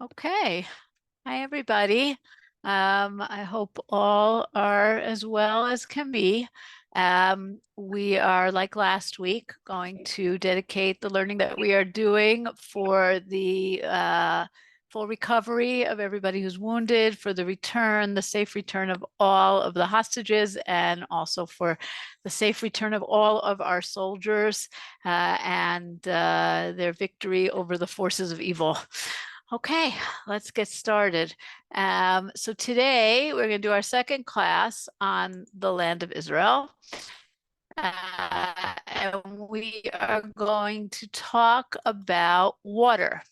Okay. Hi, everybody. I hope all are as well as can be. We are, like last week, going to dedicate the learning that we are doing for the full recovery of everybody who's wounded, for the return, the safe return of all of the hostages, and also for the safe return of all of our soldiers and their victory over the forces of evil. Okay, let's get started. So today we're going to do our second class on the land of Israel. And we are going to talk about water.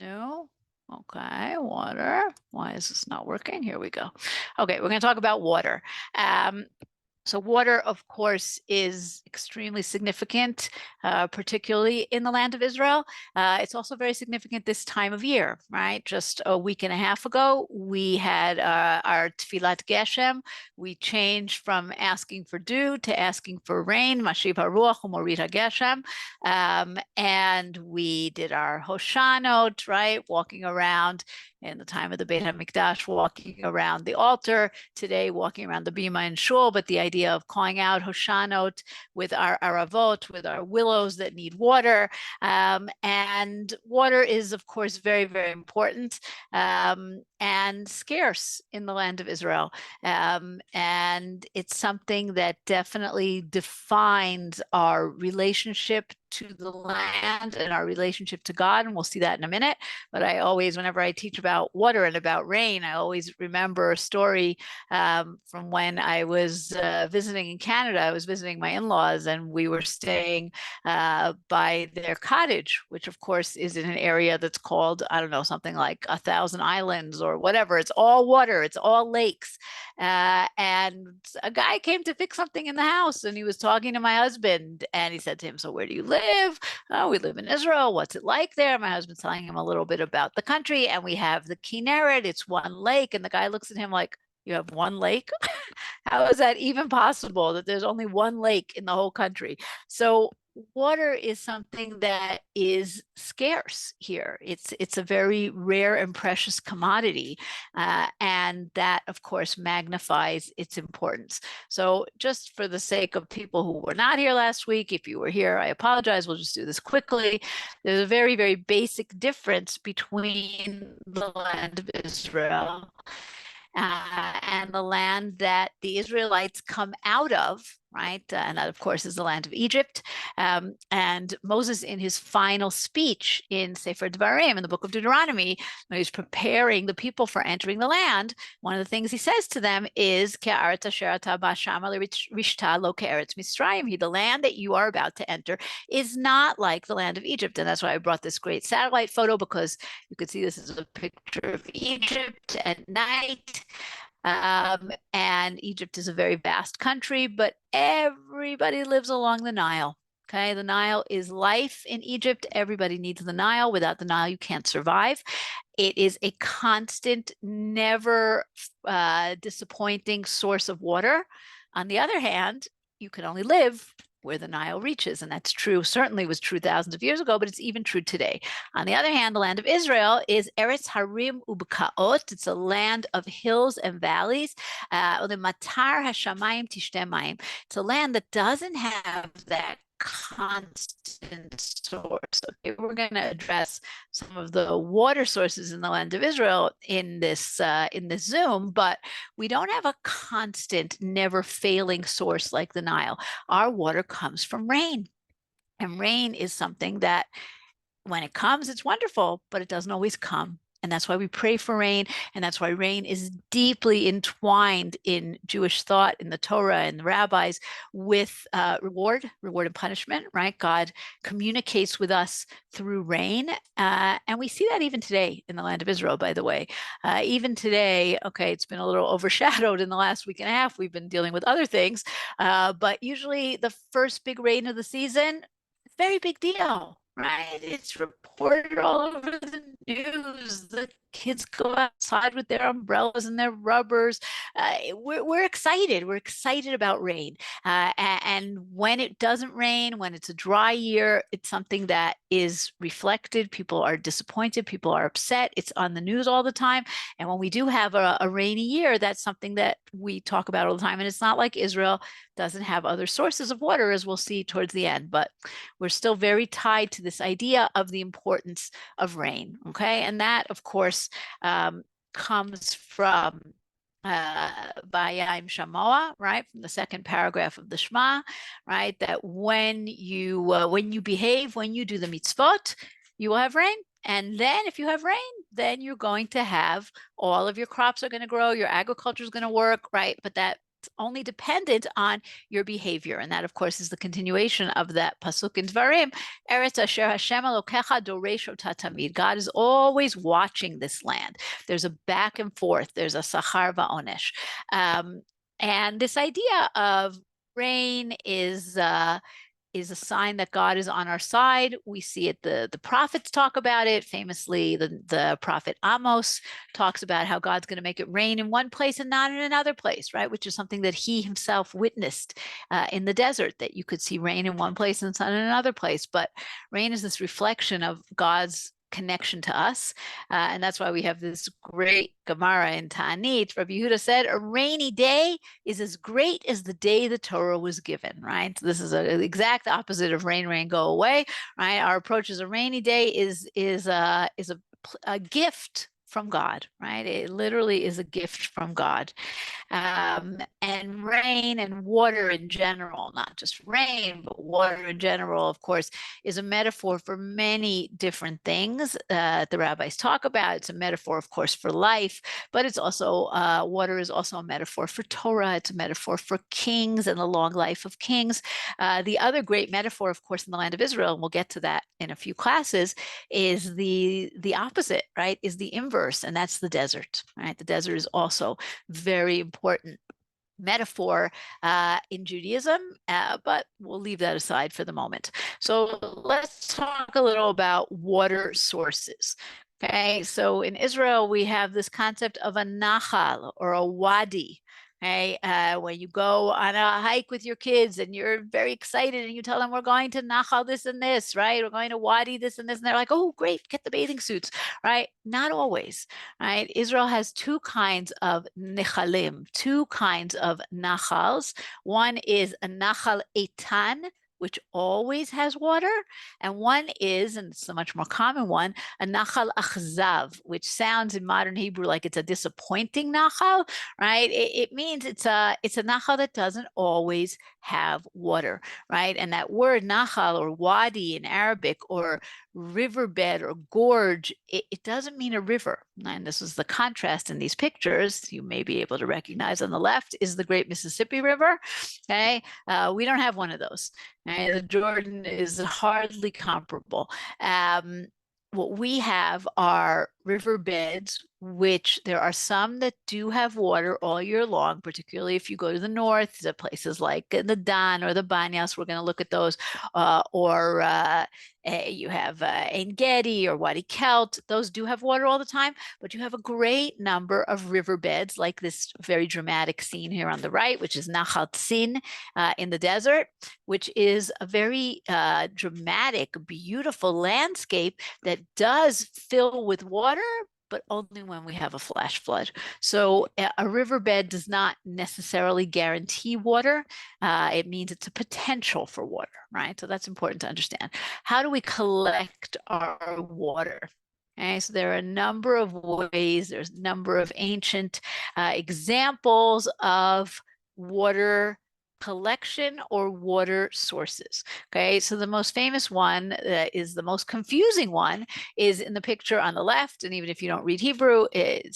No? Okay, water. Why is this not working? Here we go. Okay, we're going to talk about water. So water, of course, is extremely significant, particularly in the land of Israel. It's also very significant this time of year, right? Just a week and a half ago, we had our Tfilat Geshem. We changed from asking for dew to asking for rain, Mashiv HaRuach U'Morid HaGeshem. And we did our Hoshanot, right? Walking around in the time of the Beit HaMikdash, walking around the altar. Today, walking around the Bima and Shul, but the idea of calling out Hoshanot with our Aravot, with our willows that need water. And water is, of course, very, very important and scarce in the land of Israel. And it's something that definitely defines our relationship to the land and our relationship to God. And we'll see that in a minute. But I always, whenever I teach about water and about rain, I always remember a story from when I was visiting in Canada. I was visiting my in-laws and we were staying by their cottage, which of course is in an area that's called, I don't know, something like 1,000 islands or whatever. It's all water, it's all lakes. And a guy came to fix something in the house and he was talking to my husband and he said to him, "So where do you live?" "Oh, we live in Israel. What's it like there?" My husband's telling him a little bit about the country, and we have the Kinneret. It's one lake. And the guy looks at him like, "You have one lake?" How is that even possible that there's only one lake in the whole country? So water is something that is scarce here. It's a very rare and precious commodity, and that, of course, magnifies its importance. So just for the sake of people who were not here last week, if you were here, I apologize. We'll just do this quickly. There's a very, very basic difference between the land of Israel and the land that the Israelites come out of, right? And that, of course, is the land of Egypt. And Moses, in his final speech in Sefer Devarim, in the book of Deuteronomy, when he's preparing the people for entering the land, one of the things he says to them is, the land that you are about to enter is not like the land of Egypt. And that's why I brought this great satellite photo, because you could see this is a picture of Egypt at night. And Egypt is a very vast country, but everybody lives along the Nile. Okay, the Nile is life in Egypt. Everybody needs the Nile. Without the Nile, you can't survive. It is a constant, never disappointing source of water. On the other hand, you can only live where the Nile reaches. And that's true, certainly was true thousands of years ago, but it's even true today. On the other hand, the land of Israel is Eretz Harim Ubkaot. It's a land of hills and valleys. Matar Hashamayim Tishtem. It's a land that doesn't have that constant source. Okay, we're going to address some of the water sources in the land of Israel in this Zoom, but we don't have a constant, never failing source like the Nile. Our water comes from rain, and rain is something that, when it comes, it's wonderful, but it doesn't always come. And that's why we pray for rain. And that's why rain is deeply entwined in Jewish thought, in the Torah and the rabbis, with reward and punishment, right? God communicates with us through rain. And we see that even today in the land of Israel, by the way. Even today, okay, it's been a little overshadowed in the last week and a half. We've been dealing with other things. But usually the first big rain of the season, very big deal, right? It's reported all over the news. The kids go outside with their umbrellas and their rubbers. We're excited. We're excited about rain. And when it doesn't rain, when it's a dry year, it's something that is reflected. People are disappointed. People are upset. It's on the news all the time. And when we do have a rainy year, that's something that we talk about all the time. And it's not like Israel doesn't have other sources of water, as we'll see towards the end, but we're still very tied to this idea of the importance of rain. Okay. And that, of course, comes from Vayayim Shamoa, right, from the second paragraph of the Shema, right, that when you behave, when you do the mitzvot, you will have rain. And then if you have rain, then you're going to have all of your crops are going to grow, your agriculture is going to work, right? But that's only dependent on your behavior. And that, of course, is the continuation of that pasuk in Dvarim, Eretz asher Hashem Elokecha doresh ota tamid. God is always watching this land. There's a back and forth. There's a sachar va'onesh. And this idea of rain is a sign that God is on our side. We see it, the prophets talk about it. Famously, the prophet Amos talks about how God's going to make it rain in one place and not in another place, right? Which is something that he himself witnessed in the desert, that you could see rain in one place and sun in another place. But rain is this reflection of God's connection to us. And that's why we have this great Gemara in Ta'anit. Rabbi Yehuda said, a rainy day is as great as the day the Torah was given, right? So this is the exact opposite of rain, rain, go away, right? Our approach is a rainy day is a gift from God, right? It literally is a gift from God. And rain and water in general, not just rain, but water in general, of course, is a metaphor for many different things the rabbis talk about. It's a metaphor, of course, for life, but it's also, water is also a metaphor for Torah. It's a metaphor for kings and the long life of kings. The other great metaphor, of course, in the land of Israel, and we'll get to that in a few classes, is the opposite, right? Is the inverse, and that's the desert, right? The desert is also very important metaphor in Judaism, but we'll leave that aside for the moment. So let's talk a little about water sources. Okay, so in Israel, we have this concept of a nachal or a wadi. Okay, when you go on a hike with your kids and you're very excited and you tell them we're going to nachal this and this, right? We're going to wadi this and this, and they're like, oh, great, get the bathing suits, right? Not always, right? Israel has two kinds of nechalim, two kinds of nachals. One is a nachal etan, which always has water, and one is, and it's a much more common one, a nachal achzav, which sounds in modern Hebrew like it's a disappointing nachal, right? It means it's a nachal that doesn't always have water, right? And that word nachal or wadi in Arabic or riverbed or gorge, it doesn't mean a river. And this is the contrast in these pictures. You may be able to recognize on the left is the Great Mississippi River. Okay, we don't have one of those. Okay? The Jordan is hardly comparable. What we have are riverbeds, which there are some that do have water all year long, particularly if you go to the north, to places like the Dan or the Banyas. We're going to look at those, or you have Ein Gedi or Wadi Kelt. Those do have water all the time, but you have a great number of riverbeds, like this very dramatic scene here on the right, which is Nachal Tzin in the desert, which is a very dramatic, beautiful landscape that does fill with water, but only when we have a flash flood. So a riverbed does not necessarily guarantee water. It means it's a potential for water, right? So that's important to understand. How do we collect our water? Okay, so there are a number of ways. There's a number of ancient examples of water collection or water sources. Okay, so the most famous one is the most confusing one is in the picture on the left. And even if you don't read Hebrew, it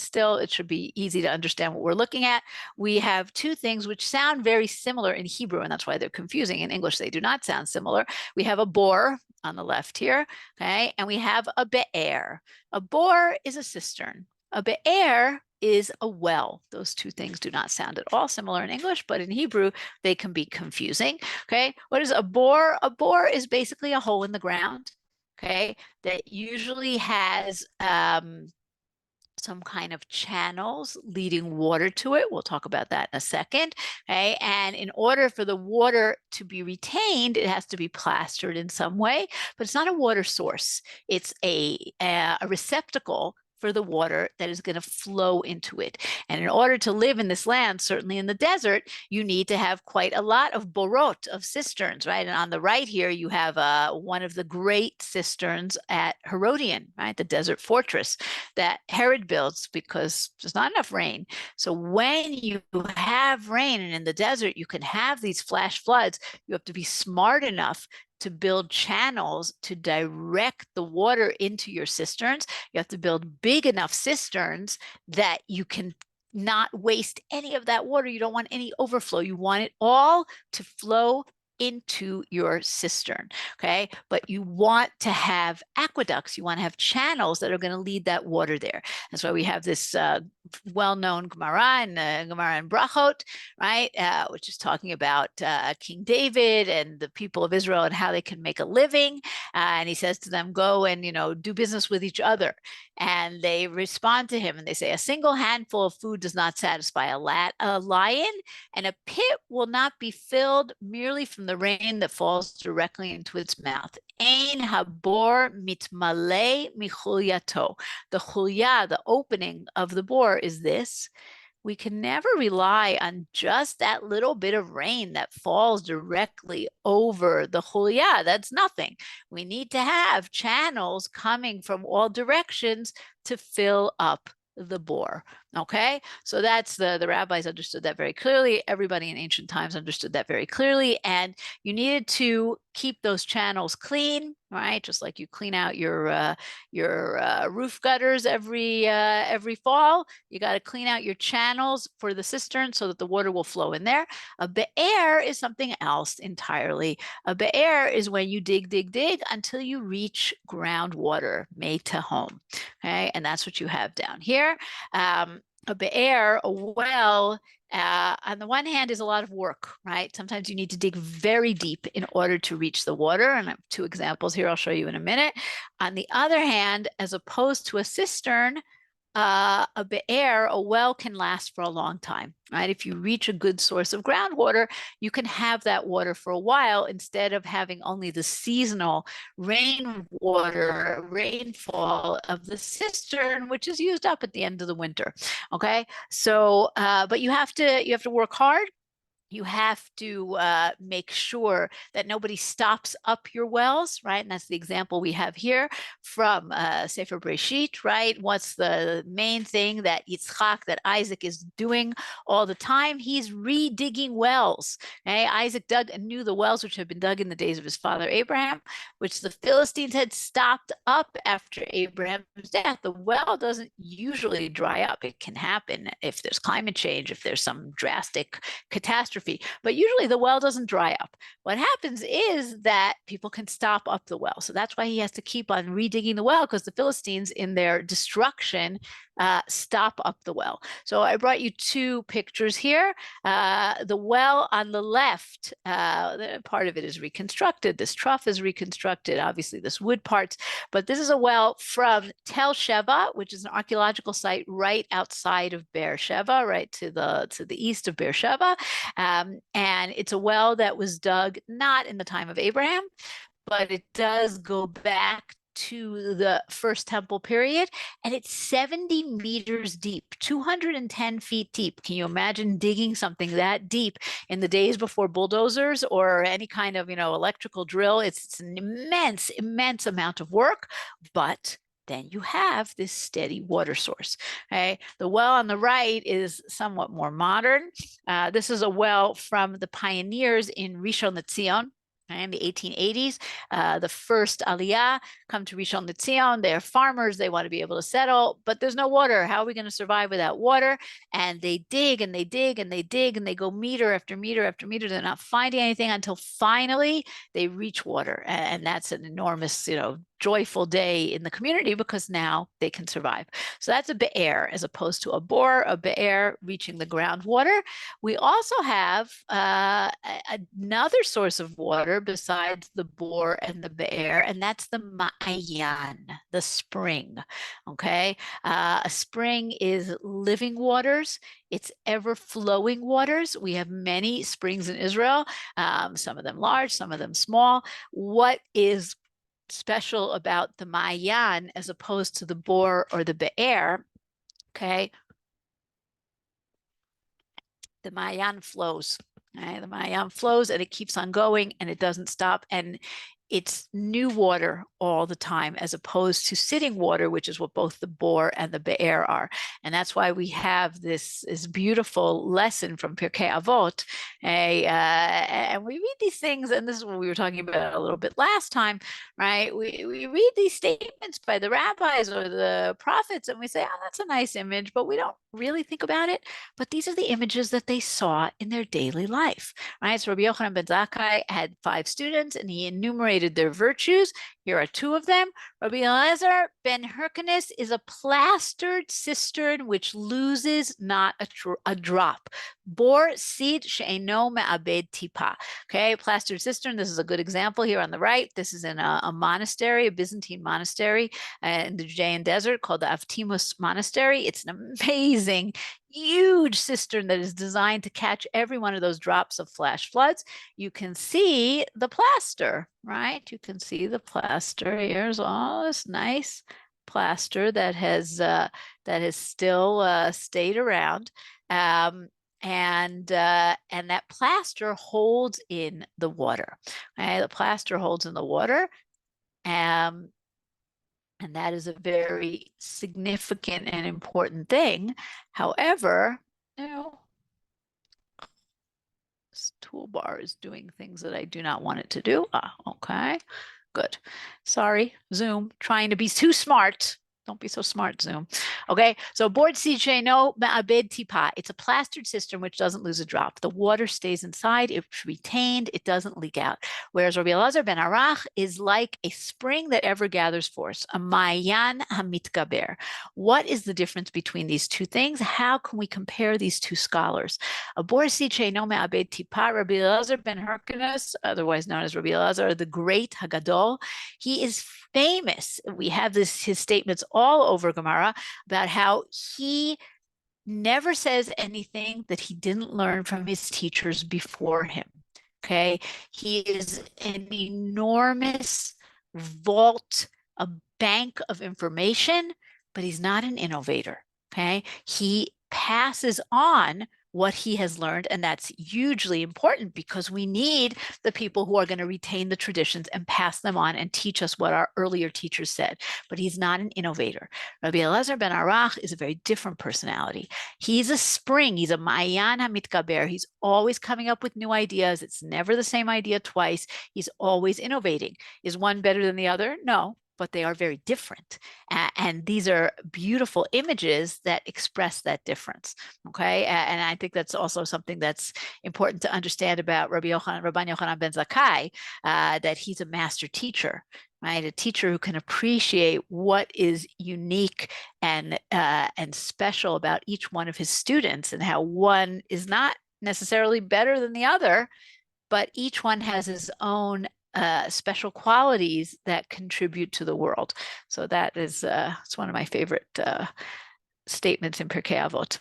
should be easy to understand what we're looking at. We have two things which sound very similar in Hebrew, and that's why they're confusing. In English, they do not sound similar. We have a bor on the left here, okay, and we have a be'er. A bor is a cistern. A be'er is a well. Those two things do not sound at all similar in English, but in Hebrew, they can be confusing. Okay, what is a bor? A bor is basically a hole in the ground, okay, that usually has some kind of channels leading water to it. We'll talk about that in a second. Okay. And in order for the water to be retained, it has to be plastered in some way, but it's not a water source. It's a receptacle for the water that is going to flow into it. And in order to live in this land, certainly in the desert, you need to have quite a lot of borot, of cisterns, right? And on the right here, you have one of the great cisterns at Herodian, right? The desert fortress that Herod builds because there's not enough rain. So when you have rain and in the desert, you can have these flash floods, you have to be smart enough to build channels to direct the water into your cisterns. You have to build big enough cisterns that you can not waste any of that water. You don't want any overflow. You want it all to flow into your cistern, okay? But you want to have aqueducts. You want to have channels that are going to lead that water there. That's why we have this well-known Gemara in Brachot, right? Which is talking about King David and the people of Israel and how they can make a living. And he says to them, go and, do business with each other. And they respond to him and they say, a single handful of food does not satisfy a lion, and a pit will not be filled merely from the rain that falls directly into its mouth. Ein habor mitmale michulyato. The chulya, the opening of the bore, is this: we can never rely on just that little bit of rain that falls directly over the chulya. That's nothing. We need to have channels coming from all directions to fill up the bore. Okay, so that's the rabbis understood that very clearly. Everybody in ancient times understood that very clearly, and you needed to keep those channels clean, right? Just like you clean out your roof gutters every fall. You got to clean out your channels for the cistern so that the water will flow in there. A be'er is something else entirely. A be'er is when you dig until you reach groundwater, mei tehom. Okay, and that's what you have down here. A be'er, a well, on the one hand is a lot of work, right? Sometimes you need to dig very deep in order to reach the water. And I have two examples here I'll show you in a minute. On the other hand, as opposed to a cistern, a be'er, a well, can last for a long time, right? If you reach a good source of groundwater, you can have that water for a while instead of having only the seasonal rainfall of the cistern, which is used up at the end of the winter. Okay, so but you have to work hard. You have to make sure that nobody stops up your wells, right? And that's the example we have here from Sefer Breshit, right? What's the main thing that that Isaac is doing all the time? He's redigging wells. Okay? Isaac dug and knew the wells which had been dug in the days of his father Abraham, which the Philistines had stopped up after Abraham's death. The well doesn't usually dry up. It can happen if there's climate change, if there's some drastic catastrophe, but usually the well doesn't dry up. What happens is that people can stop up the well. So that's why he has to keep on redigging the well, because the Philistines, in their destruction, stop up the well. So I brought you two pictures here. The well on the left, part of it is reconstructed. This trough is reconstructed, obviously this wood parts, but this is a well from Tel Sheva, which is an archaeological site right outside of Beersheba, right to the east of Beersheba. And it's a well that was dug not in the time of Abraham, but it does go back to the first temple period, and it's 70 meters deep, 210 feet deep. Can you imagine digging something that deep in the days before bulldozers or any kind of, electrical drill? It's an immense amount of work, but then you have this steady water source. Okay, the well on the right is somewhat more modern. This is a well from the pioneers in Rishon LeZion. In the 1880s, the first Aliyah come to Rishon LeZion. They're farmers. They want to be able to settle, but there's no water. How are we going to survive without water? And they dig and they dig and they dig and they go meter after meter after meter. They're not finding anything until finally they reach water. And that's an enormous, joyful day in the community because now they can survive. So that's a be'er as opposed to a bore, a be'er reaching the groundwater. We also have another source of water besides the bore and the be'er, and that's the ma'ayan, the spring. Okay. A spring is living waters. It's ever flowing waters. We have many springs in Israel, some of them large, some of them small. What is special about the Ma'ayan as opposed to the bore or the be'er? Okay. The Ma'ayan flows. Right? The Ma'ayan flows and it keeps on going and it doesn't stop. And it's new water all the time, as opposed to sitting water, which is what both the bore and the be'er are. And that's why we have this beautiful lesson from Pirkei Avot. And we read these things, and this is what we were talking about a little bit last time, right? We read these statements by the rabbis or the prophets, and we say, oh, that's a nice image, but we don't really think about it. But these are the images that they saw in their daily life, right? So Rabbi Yochanan ben Zakkai had 5 students, and he enumerated their virtues. Here are 2 of them. Rabbi Eliezer ben Hyrcanus is a plastered cistern which loses not a drop. Bor sid she'eno me'abed tipa. Okay, plastered cistern. This is a good example here on the right. This is in a monastery, a Byzantine monastery in the Judean desert called the Avtimus Monastery. It's an amazing, huge cistern that is designed to catch every one of those drops of flash floods. You can see the plaster, right? You can see the plaster. Here's all this nice plaster that has still stayed around. And that plaster holds in the water. Okay? The plaster holds in the water. And that is a very significant and important thing. However, this toolbar is doing things that I do not want it to do. Okay, good. Sorry, Zoom, trying to be too smart. Don't be so smart, Zoom. Okay, so board no ma'abed tipa. It's a plastered cistern which doesn't lose a drop. The water stays inside, it's retained, it doesn't leak out. Whereas Rabbi Elazar ben Arach is like a spring that ever gathers force, a ma'ayan hamitgaber. What is the difference between these 2 things? How can we compare these 2 scholars? A board no ma'abed tipa, Rabbi Elazar ben Hyrcanus, otherwise known as Rabbi Elazar the Great Hagadol, he is famous. We have his statements all over Gemara about how he never says anything that he didn't learn from his teachers before him. Okay, he is an enormous vault, a bank of information, but he's not an innovator. Okay, he passes on what he has learned, and that's hugely important because we need the people who are going to retain the traditions and pass them on and teach us what our earlier teachers said. But he's not an innovator. Rabbi Elazar ben Arach is a very different personality. He's a spring. He's a ma'ayan hamitgaber. He's always coming up with new ideas. It's never the same idea twice. He's always innovating. Is one better than the other? No, but they are very different. And these are beautiful images that express that difference. Okay. And I think that's also something that's important to understand about Rabbi Yochanan ben Zakkai, that he's a master teacher, right? A teacher who can appreciate what is unique and special about each one of his students, and how one is not necessarily better than the other, but each one has his own special qualities that contribute to the world. So that is it's one of my favorite statements in Pirkei Avot.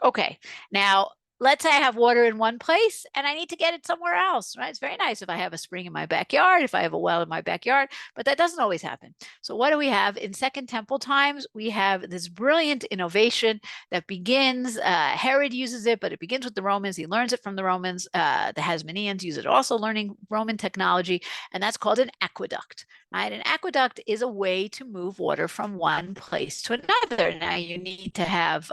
Okay, now let's say I have water in one place and I need to get it somewhere else, right? It's very nice if I have a spring in my backyard, if I have a well in my backyard, but that doesn't always happen. So what do we have? In Second Temple times, we have this brilliant innovation that begins, Herod uses it, but it begins with the Romans. He learns it from the Romans. The Hasmoneans use it also, learning Roman technology, and that's called an aqueduct, right? An aqueduct is a way to move water from one place to another. Now you need to have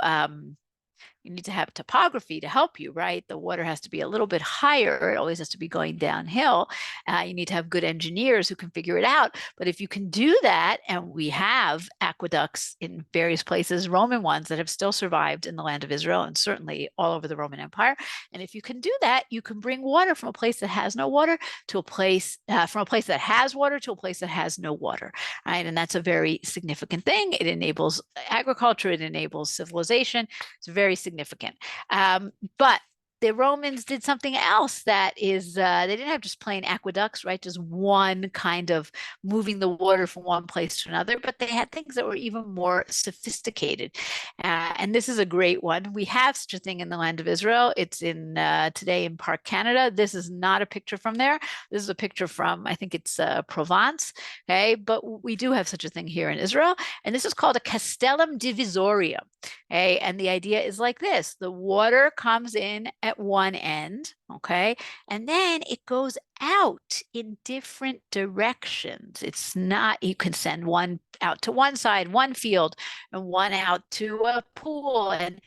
You need to have topography to help you, right? The water has to be a little bit higher. It always has to be going downhill. You need to have good engineers who can figure it out. But if you can do that, and we have aqueducts in various places, Roman ones that have still survived in the land of Israel and certainly all over the Roman Empire. And if you can do that, you can bring water from a place that has no water to a place, from a place that has water to a place that has no water, right? And that's a very significant thing. It enables agriculture, it enables civilization. It's very significant. But the Romans did something else that is, they didn't have just plain aqueducts, right? Just one kind of moving the water from one place to another, but they had things that were even more sophisticated. And this is a great one. We have such a thing in the land of Israel. It's in today in Park Canada. This is not a picture from there. This is a picture from, I think it's Provence. Okay, but we do have such a thing here in Israel. And this is called a castellum divisorium. Okay, and the idea is like this: the water comes in at one end, okay, and then it goes out in different directions. It's not, you can send one out to one side, one field, and one out to a pool, and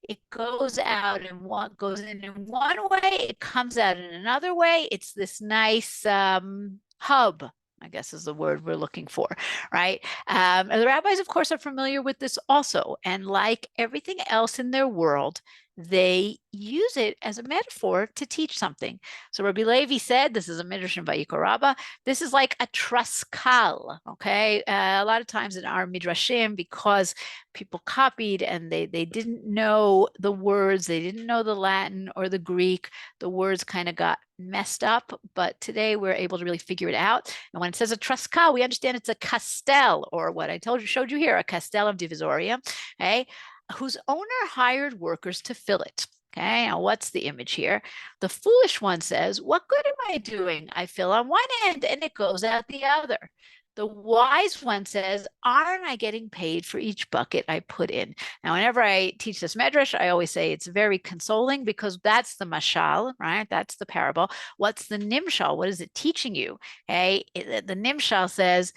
it goes out and one goes in one way, it comes out in another way. It's this nice hub, I guess is the word we're looking for, right? The rabbis, of course, are familiar with this also. And like everything else in their world, they use it as a metaphor to teach something. So Rabbi Levi said, this is a midrash in Vayikra Rabbah, this is like a traskal, okay? A lot of times in our midrashim, because people copied and they didn't know the words, they didn't know the Latin or the Greek, the words kind of got messed up, but today we're able to really figure it out. And when it says a traskal, we understand it's a castel, or what I showed you here, a castellum divisorium, okay, whose owner hired workers to fill it. Okay, now what's the image here? The foolish one says, what good am I doing? I fill on one end and it goes out the other. The wise one says, aren't I getting paid for each bucket I put in? Now, whenever I teach this medrash, I always say it's very consoling because that's the mashal, right? That's the parable. What's the nimshal? What is it teaching you? Okay, the nimshal says,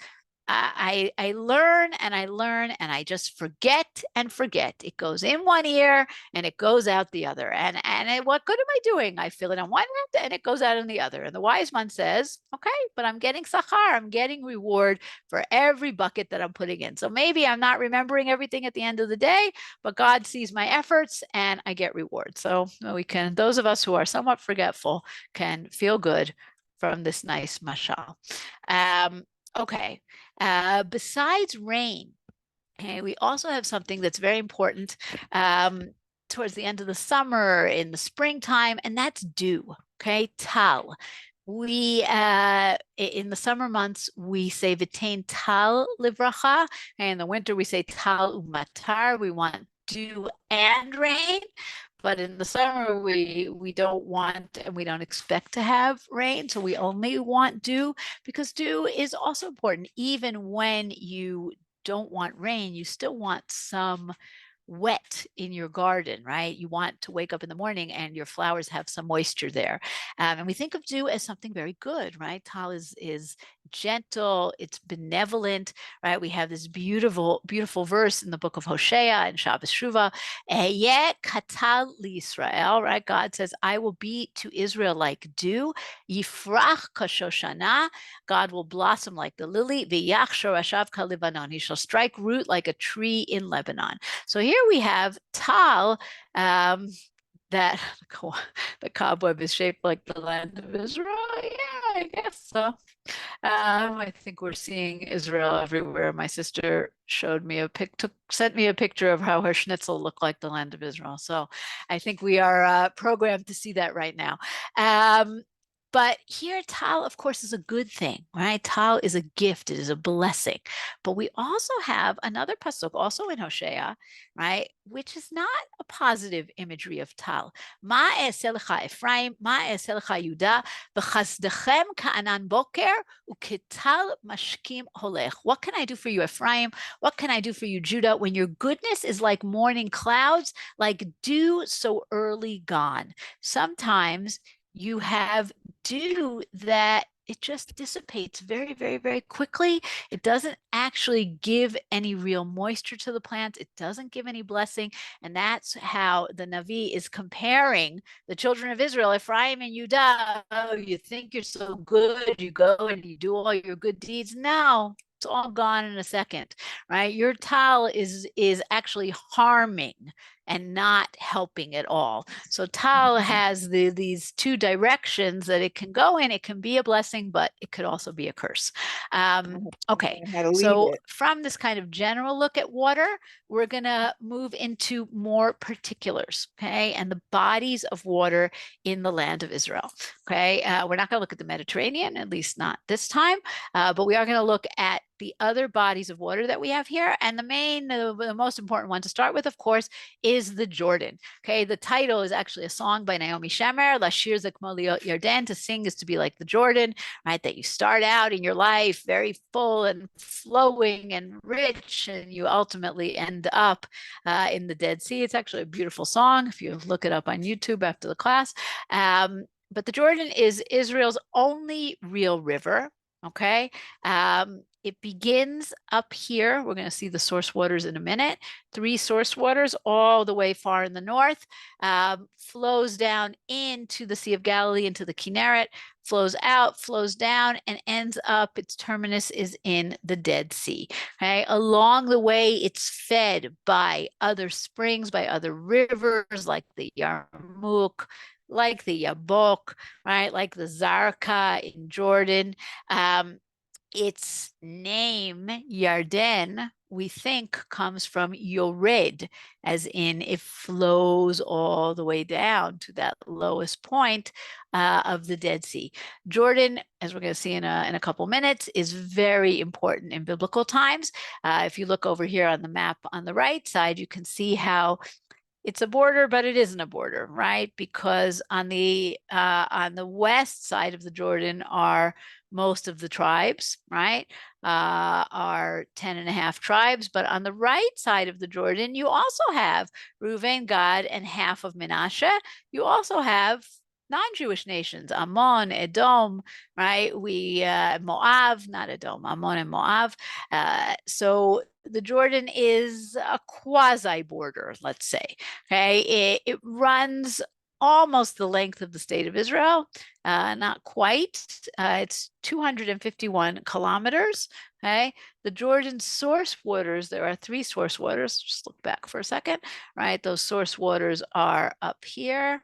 I learn and I just forget and forget. It goes in one ear and it goes out the other. And what good am I doing? I fill it on one end and it goes out on the other. And the wise one says, okay, but I'm getting sachar. I'm getting reward for every bucket that I'm putting in. So maybe I'm not remembering everything at the end of the day, but God sees my efforts and I get reward. So we can, those of us who are somewhat forgetful can feel good from this nice mashal. Okay. Besides rain, okay, we also have something that's very important towards the end of the summer, in the springtime, and that's dew. Okay, tal. We in the summer months we say v'tein tal livracha, and in the winter we say tal umatar. We want dew and rain. But in the summer, we don't want and we don't expect to have rain. So we only want dew, because dew is also important. Even when you don't want rain, you still want some wet in your garden, right? You want to wake up in the morning and your flowers have some moisture there. And we think of dew as something very good, right? Tal is gentle, it's benevolent, right? We have this beautiful, beautiful verse in the book of Hosea and Shabbos Shuvah, Ehyeh katal Yisrael, right? God says, I will be to Israel like dew, yifrach kashoshana, God will blossom like the lily, v'yach shorashav kalibanon, he shall strike root like a tree in Lebanon. So here we have tal, that the cobweb is shaped like the land of Israel. Yeah, I guess so. I think we're seeing Israel everywhere. My sister showed me sent me a picture of how her schnitzel looked like the land of Israel. So I think we are programmed to see that right now. But here, tal, of course, is a good thing, right? Tal is a gift, it is a blessing. But we also have another pasuk, also in Hosea, right, which is not a positive imagery of tal. Ma e'aseh lecha Ephraim, ma e'aseh lecha Yehuda, v'chazdechem ka'anan boker, u'ketal mashkim holech. What can I do for you, Ephraim? What can I do for you, Judah? When your goodness is like morning clouds, like dew so early gone. Sometimes you have dew that it just dissipates very, very, very quickly. It doesn't actually give any real moisture to the plant. It doesn't give any blessing. And that's how the Navi is comparing the children of Israel, Ephraim and Judah. Oh, you think you're so good. You go and you do all your good deeds. No, it's all gone in a second, right? Your tal is actually harming and not helping at all. So tal has these two directions that it can go in. It can be a blessing, but it could also be a curse. Okay, so from this kind of general look at water, we're going to move into more particulars, okay, and the bodies of water in the land of Israel. Okay, we're not going to look at the Mediterranean, at least not this time, but we are going to look at the other bodies of water that we have here. And the most important one to start with, of course, is the Jordan. Okay, the title is actually a song by Naomi Shemer, Lashir Zekmo Yarden, to sing is to be like the Jordan, right? That you start out in your life very full and flowing and rich, and you ultimately end up in the Dead Sea. It's actually a beautiful song if you look it up on YouTube after the class. But the Jordan is Israel's only real river. Okay. It begins up here. We're going to see the source waters in a minute. 3 source waters all the way far in the north, flows down into the Sea of Galilee, into the Kinneret, flows out, flows down, and ends up, its terminus is in the Dead Sea. Okay. Along the way, it's fed by other springs, by other rivers like the Yarmouk, like the Yabok, right? Like the Zarqa in Jordan. Its name, Yarden, we think comes from Yored, as in it flows all the way down to that lowest point of the Dead Sea. Jordan, as we're going to see in a couple minutes, is very important in biblical times. If you look over here on the map on the right side, you can see how it's a border, but it isn't a border, right? Because on the west side of the Jordan are most of the tribes, right? Are 10 and a half tribes. But on the right side of the Jordan, you also have Reuven, Gad, and half of Manasseh. You also have non-Jewish nations, Ammon, Edom, right? Moab, not Edom, Ammon and Moab. So the Jordan is a quasi border, let's say. Okay, it runs almost the length of the state of Israel, not quite. It's 251 kilometers. Okay, the Jordan source waters, there are 3 source waters. Just look back for a second, right? Those source waters are up here.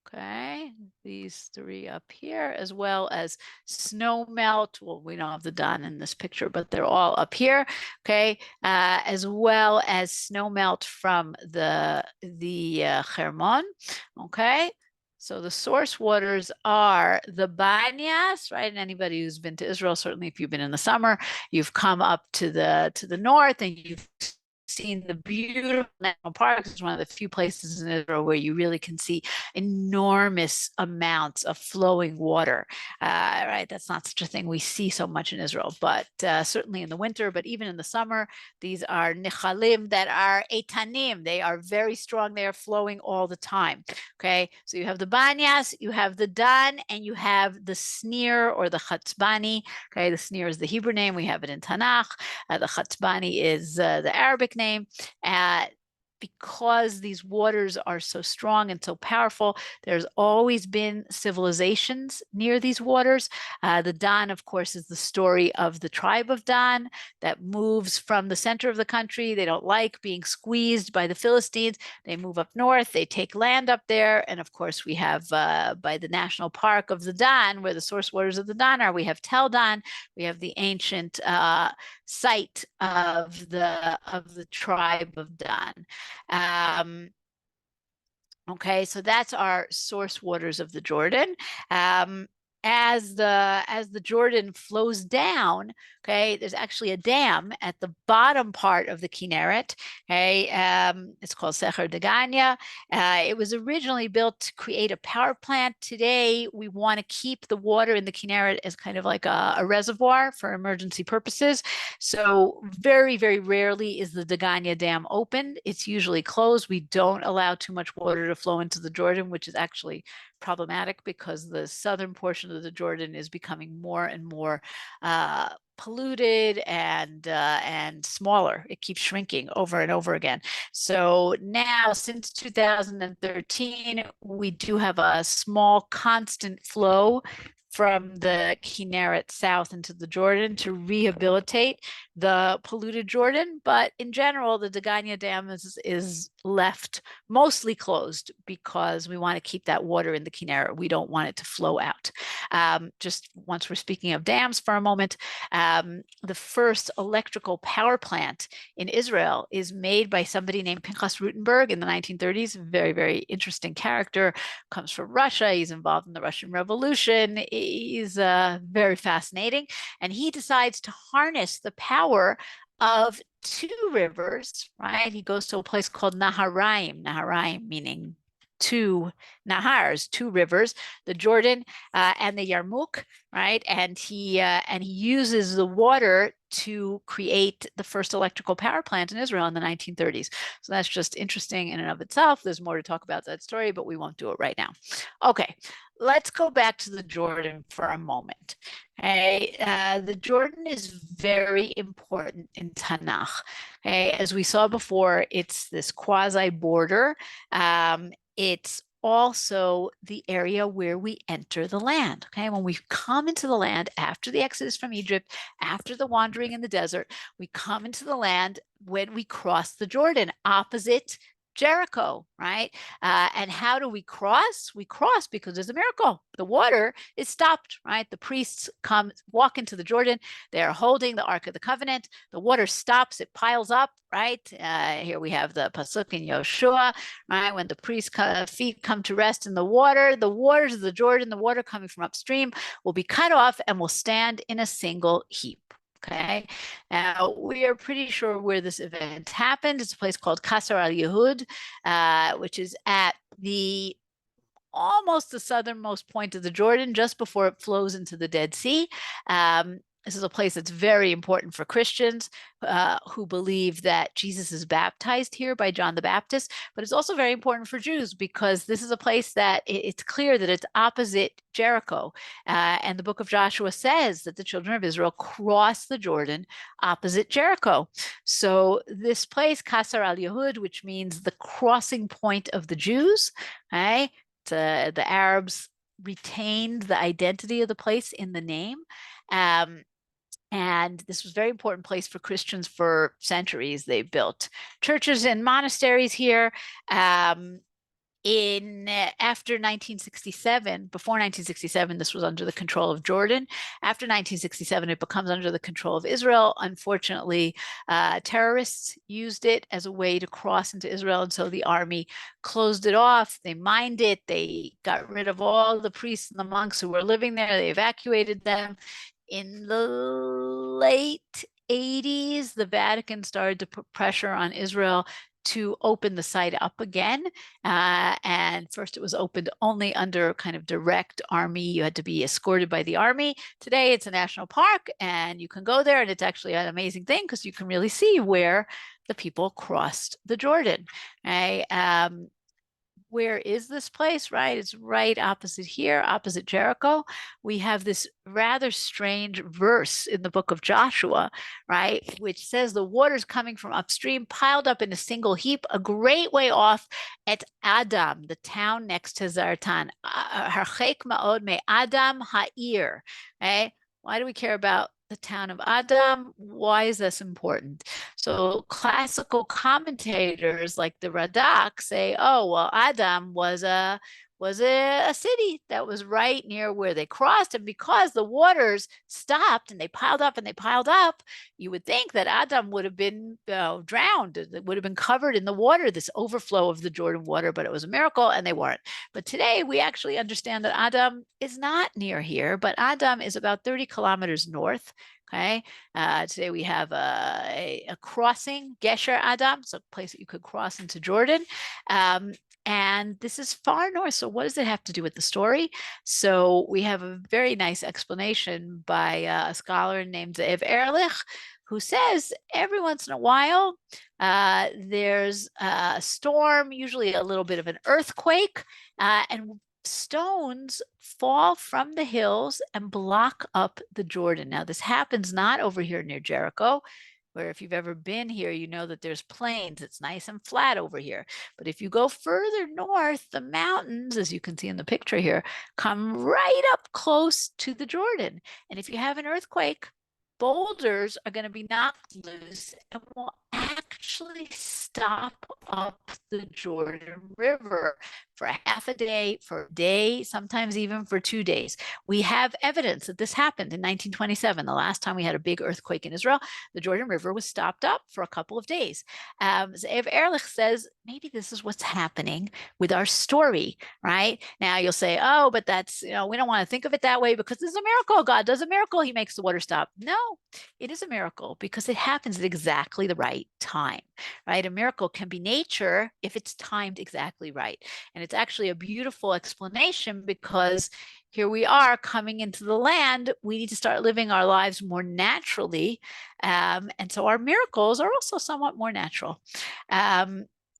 Okay, these 3 up here, as well as snow melt. Well, we don't have the Don in this picture, but they're all up here. Okay, as well as snow melt from the Hermon. Okay, so the source waters are the Banyas, right? And anybody who's been to Israel, certainly if you've been in the summer, you've come up to the north and you've seen the beautiful national parks. It's one of the few places in Israel where you really can see enormous amounts of flowing water. Right, that's not such a thing we see so much in Israel, but certainly in the winter, but even in the summer, these are nichalim that are etanim. They are very strong. They are flowing all the time. Okay, so you have the banyas, you have the dan, and you have the sneer or the chatzbani. Okay, the sneer is the Hebrew name. We have it in Tanakh. The chatzbani is the Arabic name. Because these waters are so strong and so powerful, there's always been civilizations near these waters. The Dan, of course, is the story of the tribe of Dan that moves from the center of the country. They don't like being squeezed by the Philistines. They move up north. They take land up there. And of course, we have by the national park of the Dan, where the source waters of the Dan are, we have Tel Dan. We have the ancient site of the tribe of Dan. Okay, so that's our source waters of the Jordan. as the Jordan flows down, okay, there's actually a dam at the bottom part of the Kinneret. Okay, it's called Secher Degania. It was originally built to create a power plant. Today, we want to keep the water in the Kinneret as kind of like a reservoir for emergency purposes. So very, very rarely is the Degania Dam open. It's usually closed. We don't allow too much water to flow into the Jordan, which is actually problematic because the southern portion of the Jordan is becoming more and more polluted and smaller. It keeps shrinking over and over again. So now, since 2013, we do have a small constant flow from the Kinneret south into the Jordan to rehabilitate the polluted Jordan. But in general, the Degania Dam is left mostly closed because we want to keep that water in the Kinneret. We don't want it to flow out. Just once we're speaking of dams for a moment, the first electrical power plant in Israel is made by somebody named Pinchas Rutenberg in the 1930s. Very, very interesting character. Comes from Russia. He's involved in the Russian Revolution. He's very fascinating. And he decides to harness the power of two rivers, right? He goes to a place called Naharaim meaning two nahars, two rivers, the Jordan and the Yarmouk, right? And he uses the water to create the first electrical power plant in Israel in the 1930s. So that's just interesting in and of itself. There's more to talk about that story, but we won't do it right now. Okay, let's go back to the Jordan for a moment. Okay, the Jordan is very important in Tanakh. Okay, as we saw before, it's this quasi border. It's also the area where we enter the land. Okay, when we come into the land after the Exodus from Egypt, after the wandering in the desert, we come into the land when we cross the Jordan opposite Jericho, right? And how do we cross? We cross because there's a miracle. The water is stopped, right? The priests walk into the Jordan. They're holding the Ark of the Covenant. The water stops. It piles up, right? Here we have the pasuk in Yoshua, right? When the priest's feet come to rest in the waters of the Jordan, the water coming from upstream will be cut off and will stand in a single heap. Okay, now we are pretty sure where this event happened. It's a place called Kasar al Yehud, which is at almost the southernmost point of the Jordan, just before it flows into the Dead Sea. This is a place that's very important for Christians who believe that Jesus is baptized here by John the Baptist, but it's also very important for Jews because this is a place that it's clear that it's opposite Jericho. And the book of Joshua says that the children of Israel crossed the Jordan opposite Jericho. So this place, Kasar al Yehud, which means the crossing point of the Jews, okay? The Arabs retained the identity of the place in the name. And this was a very important place for Christians for centuries. They built churches and monasteries here. After 1967, before 1967, this was under the control of Jordan. After 1967, it becomes under the control of Israel. Unfortunately, terrorists used it as a way to cross into Israel, and so the army closed it off. They mined it. They got rid of all the priests and the monks who were living there. They evacuated them. In the late 80s, the Vatican started to put pressure on Israel to open the site up again. And first it was opened only under kind of direct army. You had to be escorted by the army. Today it's a national park and you can go there, and it's actually an amazing thing because you can really see where the people crossed the Jordan. Right? Where is this place, right? It's right opposite here, opposite Jericho. We have this rather strange verse in the book of Joshua, right? Which says the water's coming from upstream, piled up in a single heap, a great way off at Adam, the town next to Zartan. Harchek ma'od me Adam ha'ir, right? Why do we care about the town of Adam? Why is this important? So classical commentators like the Radak say, oh, well, Adam was a was a city that was right near where they crossed. And because the waters stopped and they piled up and they piled up, you would think that Adam would have been drowned. It would have been covered in the water, this overflow of the Jordan water, but it was a miracle and they weren't. But today we actually understand that Adam is not near here, but Adam is about 30 kilometers north. Okay. Today we have a crossing, Gesher Adam, so a place that you could cross into Jordan. And this is far north. So what does it have to do with the story? So we have a very nice explanation by a scholar named Ze'ev Ehrlich, who says every once in a while there's a storm, usually a little bit of an earthquake, and stones fall from the hills and block up the Jordan. Now, this happens not over here near Jericho, where if you've ever been here, you know that there's plains. It's nice and flat over here. But if you go further north, the mountains, as you can see in the picture here, come right up close to the Jordan. And if you have an earthquake, boulders are going to be knocked loose and will actually stop up the Jordan River for a half a day, for a day, sometimes even for 2 days. We have evidence that this happened in 1927, the last time we had a big earthquake in Israel. The Jordan River was stopped up for a couple of days. Ze'ev Ehrlich says maybe this is what's happening with our story, right? Now you'll say, oh, but that's, we don't want to think of it that way because this is a miracle. God does a miracle. He makes the water stop. No, it is a miracle because it happens at exactly the right time, right? A miracle can be nature if it's timed exactly right. And it's actually a beautiful explanation because here we are coming into the land. We need to start living our lives more naturally. And so our miracles are also somewhat more natural.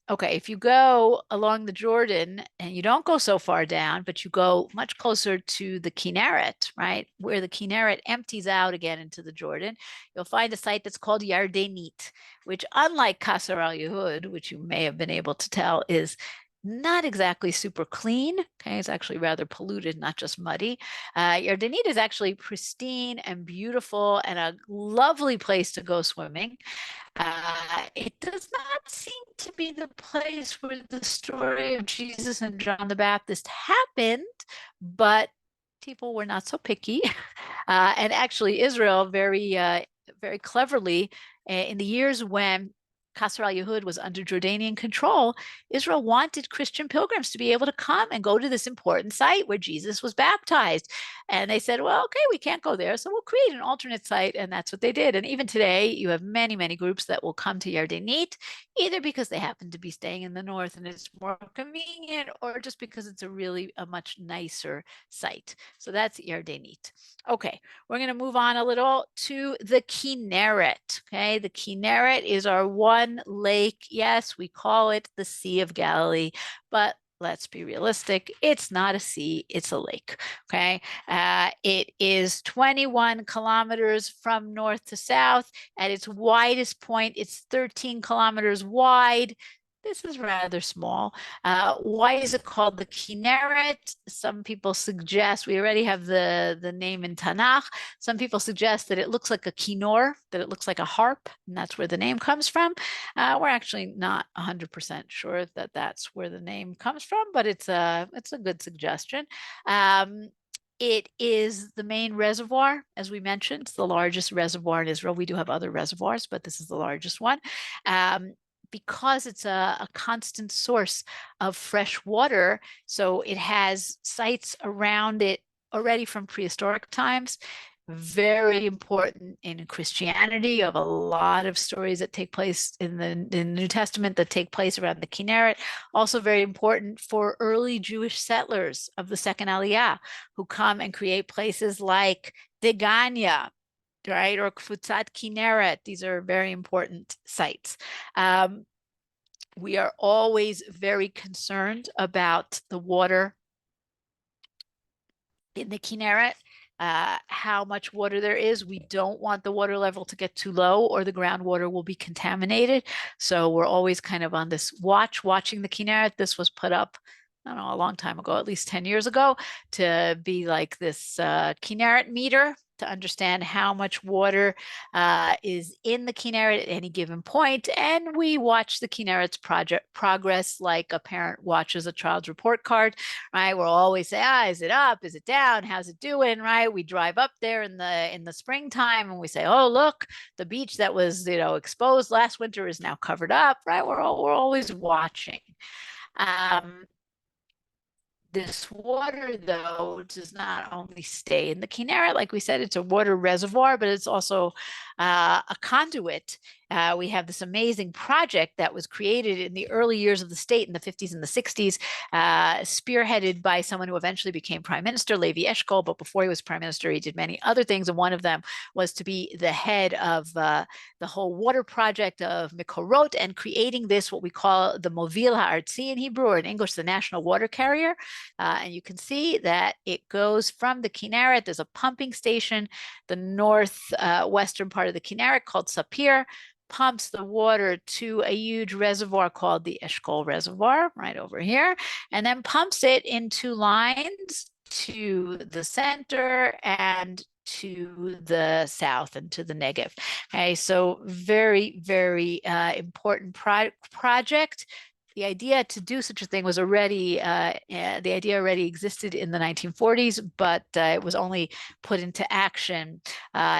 Okay, if you go along the Jordan and you don't go so far down, but you go much closer to the Kinneret, right, where the Kinneret empties out again into the Jordan, you'll find a site that's called Yardenit, which, unlike Qasr al-Yehud, which you may have been able to tell, is not exactly super clean. Okay, it's actually rather polluted, not just muddy. Yardenit is actually pristine and beautiful and a lovely place to go swimming. It does not seem to be the place where the story of Jesus and John the Baptist happened, but people were not so picky. And actually, Israel very cleverly, in the years when Qasr al-Yehud was under Jordanian control, Israel wanted Christian pilgrims to be able to come and go to this important site where Jesus was baptized. And they said, well, okay, we can't go there, so we'll create an alternate site. And that's what they did. And even today, you have many, many groups that will come to Yardenit, either because they happen to be staying in the north and it's more convenient, or just because it's a much nicer site. So that's Yardenit. Okay, we're going to move on a little to the Kinneret. Okay, the Kinneret is our one lake. Yes, we call it the Sea of Galilee, but let's be realistic. It's not a sea, it's a lake. Okay, it is 21 kilometers from north to south. At its widest point, it's 13 kilometers wide. This is rather small. Why is it called the Kinneret? Some people suggest, we already have the name in Tanakh. Some people suggest that it looks like a kinnor, that it looks like a harp, and that's where the name comes from. We're actually not 100% sure that that's where the name comes from, but it's a good suggestion. It is the main reservoir, as we mentioned. It's the largest reservoir in Israel. We do have other reservoirs, but this is the largest one. Because it's a constant source of fresh water, so it has sites around it already from prehistoric times. Very important in Christianity. You have a lot of stories that take place in the New Testament that take place around the Kinneret. Also very important for early Jewish settlers of the second Aliyah, who come and create places like Degania, right, or Kfutzat Kinneret. These are very important sites. We are always very concerned about the water in the Kinneret, how much water there is. We don't want the water level to get too low or the groundwater will be contaminated. So we're always kind of on this watching the Kinneret. This was put up, I don't know, a long time ago, at least 10 years ago, to be like this Kinneret meter. to understand how much water is in the Kinneret at any given point. And we watch the Kinneret's progress like a parent watches a child's report card, right? We'll always say, is it up? Is it down? How's it doing, right? We drive up there in the springtime and we say, oh, look, the beach that was, exposed last winter is now covered up, right? We're always watching. This water, though, does not only stay in the Kinneret. Like we said, it's a water reservoir, but it's also a conduit. We have this amazing project that was created in the early years of the state in the 50s and the 60s, spearheaded by someone who eventually became prime minister, Levi Eshkol. But before he was prime minister, he did many other things. And one of them was to be the head of the whole water project of Mikorot and creating this, what we call the Movil Ha'artzi in Hebrew, or in English, the national water carrier. And you can see that it goes from the Kinneret. There's a pumping station, the northwestern part of the Kinneret called Sapir, pumps the water to a huge reservoir called the Eshkol Reservoir right over here, and then pumps it in two lines to the center and to the south and to the Negev. Okay, so very, very important project. The idea to do such a thing was already, the idea already existed in the 1940s, but it was only put into action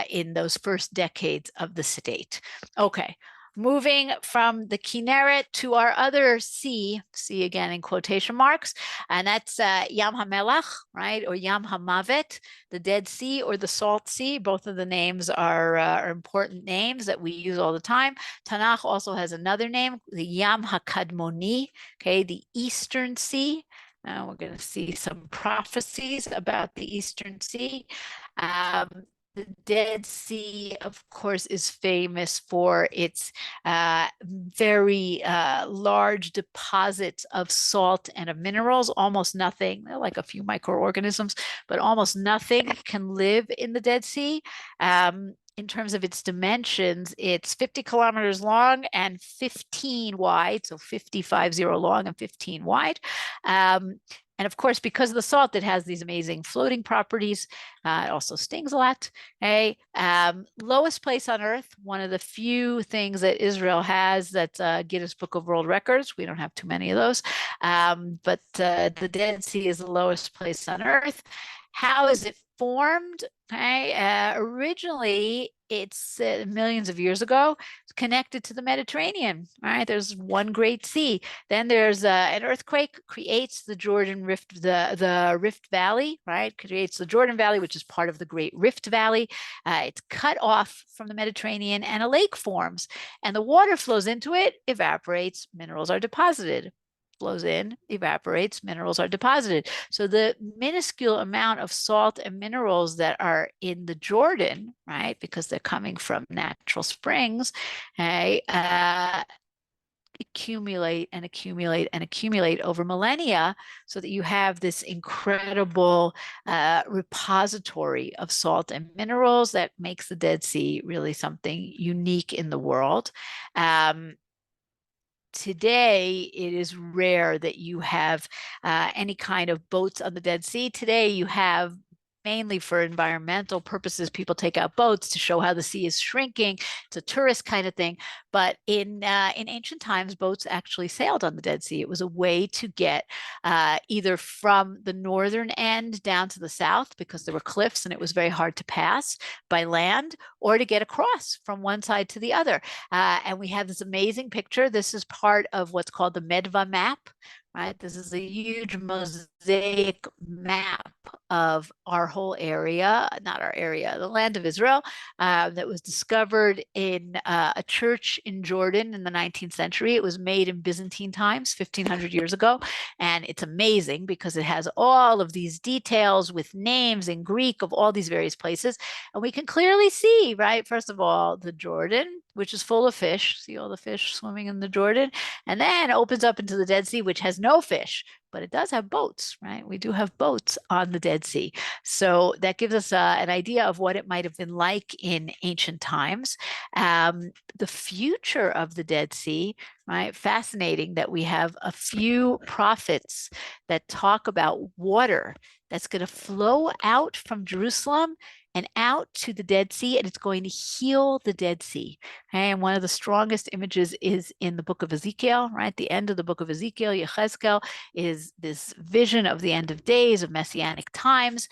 in those first decades of the state. Okay, moving from the Kinneret to our other sea again in quotation marks, and that's Yam HaMelach, right, or Yam HaMavet, the Dead Sea or the Salt Sea. Both of the names are important names that we use all the time. Tanakh also has another name, the Yam HaKadmoni, okay, the Eastern Sea. Now we're going to see some prophecies about the Eastern Sea. The Dead Sea, of course, is famous for its very large deposits of salt and of minerals. Almost nothing, like a few microorganisms, but almost nothing can live in the Dead Sea. In terms of its dimensions, it's 50 kilometers long and 15 wide, so 50 long and 15 wide. And of course, because of the salt, it has these amazing floating properties. It also stings a lot. Okay. Lowest place on Earth, one of the few things that Israel has that's Guinness Book of World Records. We don't have too many of those. But the Dead Sea is the lowest place on Earth. How is it formed? Okay. Originally, it's millions of years ago, it's connected to the Mediterranean, right? There's one great sea. Then there's an earthquake creates the Jordan Rift, the Rift Valley, right? Creates the Jordan Valley, which is part of the Great Rift Valley. It's cut off from the Mediterranean and a lake forms, and the water flows into it, evaporates, minerals are deposited. Flows in, evaporates, minerals are deposited. So the minuscule amount of salt and minerals that are in the Jordan, right, because they're coming from natural springs, okay, accumulate and accumulate and accumulate over millennia, so that you have this incredible repository of salt and minerals that makes the Dead Sea really something unique in the world. Today, it is rare that you have any kind of boats on the Dead Sea. Today, you have mainly for environmental purposes. People take out boats to show how the sea is shrinking. It's a tourist kind of thing. But in ancient times, boats actually sailed on the Dead Sea. It was a way to get either from the northern end down to the south, because there were cliffs and it was very hard to pass by land, or to get across from one side to the other. And we have this amazing picture. This is part of what's called the Medva map. Right, this is a huge mosaic map of our whole area, not our area, the land of Israel, that was discovered in a church in Jordan in the 19th century. It was made in Byzantine times, 1500 years ago. And it's amazing because it has all of these details with names in Greek of all these various places. And we can clearly see, right, first of all, the Jordan, which is full of fish. See all the fish swimming in the Jordan, and then opens up into the Dead Sea, which has no fish, but it does have boats, right? We do have boats on the Dead Sea. So that gives us an idea of what it might have been like in ancient times. The future of the Dead Sea, right? Fascinating that we have a few prophets that talk about water that's going to flow out from Jerusalem and out to the Dead Sea, and it's going to heal the Dead Sea. Okay? And one of the strongest images is in the book of Ezekiel, right? The end of the book of Ezekiel, Yechezkel, is this vision of the end of days, of messianic times.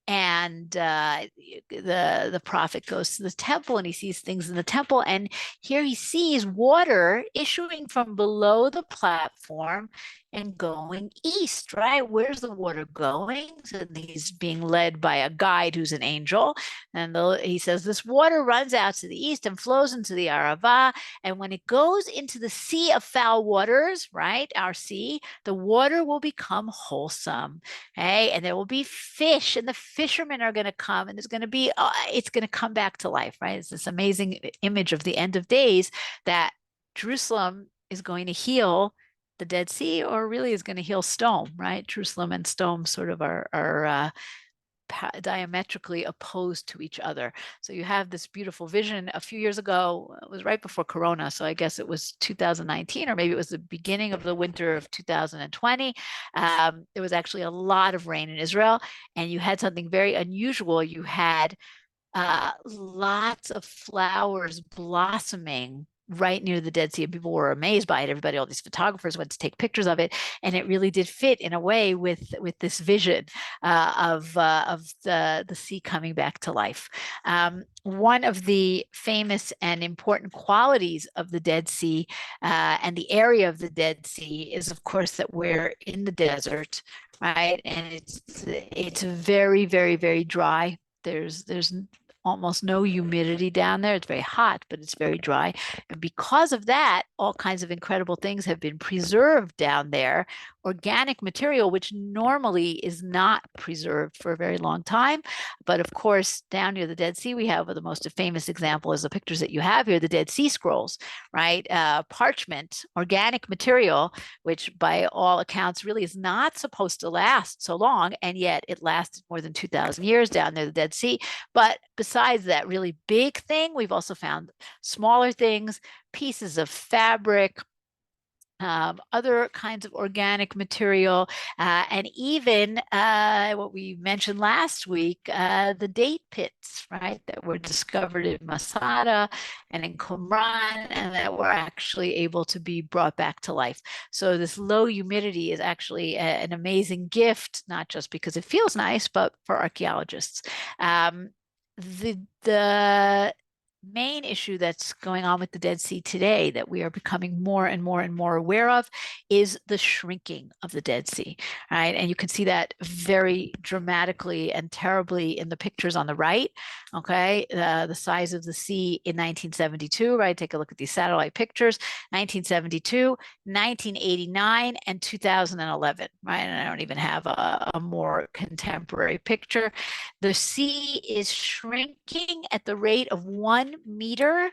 And the prophet goes to the temple and he sees things in the temple, and here he sees water issuing from below the platform and going east, right? Where's the water going? So he's being led by a guide who's an angel. And he says, this water runs out to the east and flows into the Arava. And when it goes into the sea of foul waters, right, our sea, the water will become wholesome. Okay? And there will be fish, and the fishermen are going to come, and there's going to be, it's going to come back to life, right? It's this amazing image of the end of days that Jerusalem is going to heal the Dead Sea, or really is going to heal Stone, right? Jerusalem and Stone sort of are diametrically opposed to each other. So you have this beautiful vision. A few years ago, it was right before Corona, so I guess it was 2019, or maybe it was the beginning of the winter of 2020. There was actually a lot of rain in Israel, and you had something very unusual. You had lots of flowers blossoming right near the Dead Sea, and people were amazed by it. Everybody, all these photographers went to take pictures of it, and it really did fit in a way with this vision of the sea coming back to life. One of the famous and important qualities of the Dead Sea and the area of the Dead Sea is, of course, that we're in the desert, right? And it's very, very, very dry. There's almost no humidity down there. It's very hot, but it's very dry. And because of that, all kinds of incredible things have been preserved down there. Organic material, which normally is not preserved for a very long time. But of course, down near the Dead Sea, we have the most famous example is the pictures that you have here, the Dead Sea Scrolls, right? Parchment, organic material, which by all accounts really is not supposed to last so long. And yet it lasted more than 2,000 years down near the Dead Sea. But besides that really big thing, we've also found smaller things, pieces of fabric, other kinds of organic material, and even what we mentioned last week, the date pits, right, that were discovered in Masada and in Qumran, and that were actually able to be brought back to life. So this low humidity is actually an amazing gift, not just because it feels nice, but for archaeologists. The main issue that's going on with the Dead Sea today that we are becoming more and more and more aware of is the shrinking of the Dead Sea, right? And you can see that very dramatically and terribly in the pictures on the right, okay? The size of the sea in 1972, right? Take a look at these satellite pictures, 1972, 1989, and 2011, right? And I don't even have a more contemporary picture. The sea is shrinking at the rate of 1 meter,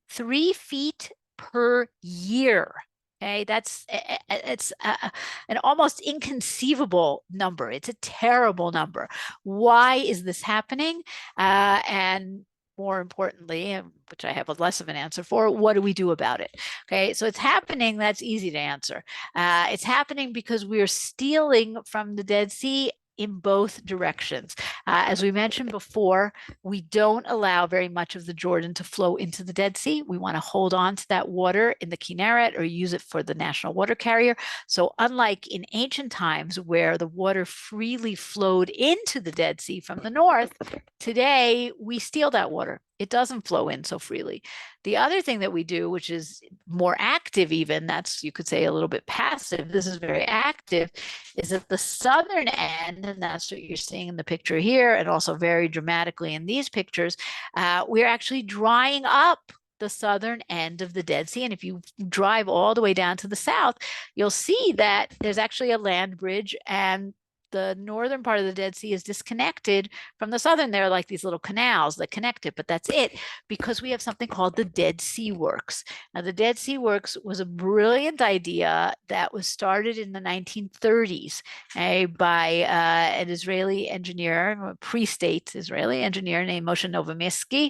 3 feet per year. Okay, it's an almost inconceivable number. It's a terrible number. Why is this happening? And more importantly, which I have less of an answer for, what do we do about it? Okay, so it's happening. That's easy to answer. It's happening because we are stealing from the Dead Sea in both directions. As we mentioned before, we don't allow very much of the Jordan to flow into the Dead Sea. We want to hold on to that water in the Kinneret or use it for the national water carrier. So unlike in ancient times where the water freely flowed into the Dead Sea from the north, today we steal that water. It doesn't flow in so freely. The other thing that we do, which is more active even, that's, you could say, a little bit passive, this is very active, is at the southern end, and that's what you're seeing in the picture here, and also very dramatically in these pictures, we're actually drying up the southern end of the Dead Sea. And if you drive all the way down to the south, you'll see that there's actually a land bridge, and the northern part of the Dead Sea is disconnected from the southern. There are like these little canals that connect it, but that's it, because we have something called the Dead Sea Works. Now, the Dead Sea Works was a brilliant idea that was started in the 1930s by an Israeli engineer, a pre-state Israeli engineer named Moshe Novomirsky,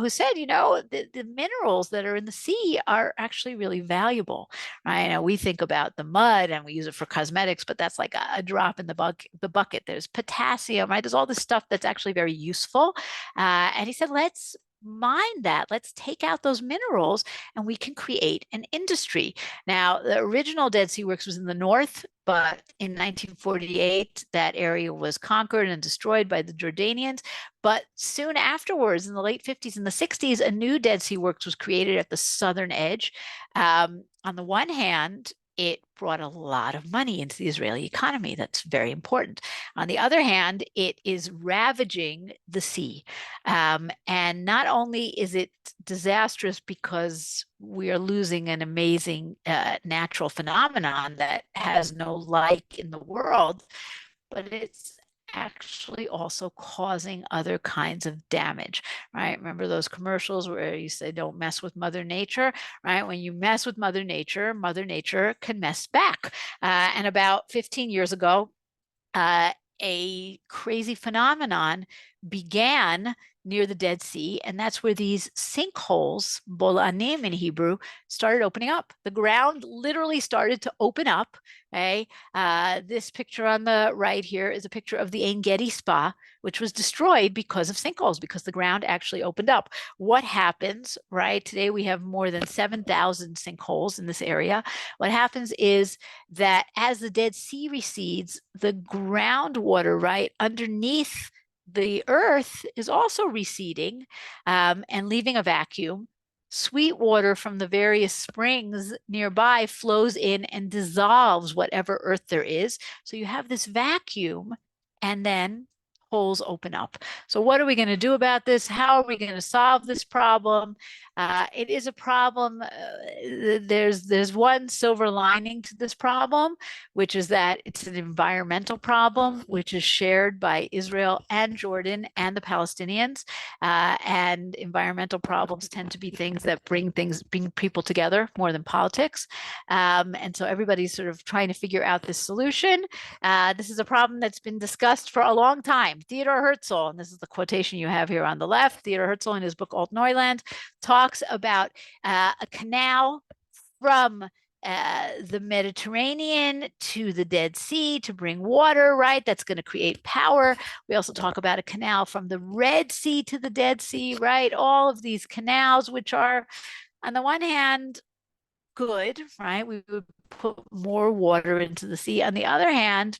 who said, you know, the minerals that are in the sea are actually really valuable, right? Now, we think about the mud and we use it for cosmetics, but that's like a drop in in the bucket. There's potassium, right? There's all this stuff that's actually very useful. And he said, let's mine that. Let's take out those minerals and we can create an industry. Now, the original Dead Sea Works was in the north, but in 1948, that area was conquered and destroyed by the Jordanians. But soon afterwards, in the late 50s and the 60s, a new Dead Sea Works was created at the southern edge. On the one hand, it brought a lot of money into the Israeli economy. That's very important. On the other hand, it is ravaging the sea. And not only is it disastrous because we are losing an amazing natural phenomenon that has no like in the world, but it's actually also causing other kinds of damage, right? Remember those commercials where you say, don't mess with Mother Nature, right? When you mess with Mother Nature can mess back. And about 15 years ago, a crazy phenomenon began near the Dead Sea, and that's where these sinkholes, bolanim in Hebrew, started opening up. The ground literally started to open up. Okay, this picture on the right here is a picture of the Ein Gedi Spa, which was destroyed because of sinkholes, because the ground actually opened up. What happens, right? Today we have more than 7,000 sinkholes in this area. What happens is that as the Dead Sea recedes, the groundwater, right, underneath the earth is also receding and leaving a vacuum. Sweet water from the various springs nearby flows in and dissolves whatever earth there is. So you have this vacuum, and then holes open up. So what are we going to do about this? How are we going to solve this problem? It is a problem. There's one silver lining to this problem, which is that it's an environmental problem, which is shared by Israel and Jordan and the Palestinians. And environmental problems tend to be things that bring people together more than politics. And so everybody's sort of trying to figure out this solution. This is a problem that's been discussed for a long time. Theodor Herzl, and this is the quotation you have here on the left, Theodor Herzl in his book Alt Neuland talks about a canal from the Mediterranean to the Dead Sea to bring water, right? That's going to create power. We also talk about a canal from the Red Sea to the Dead Sea, right? All of these canals, which are, on the one hand, good, right? We would put more water into the sea. On the other hand,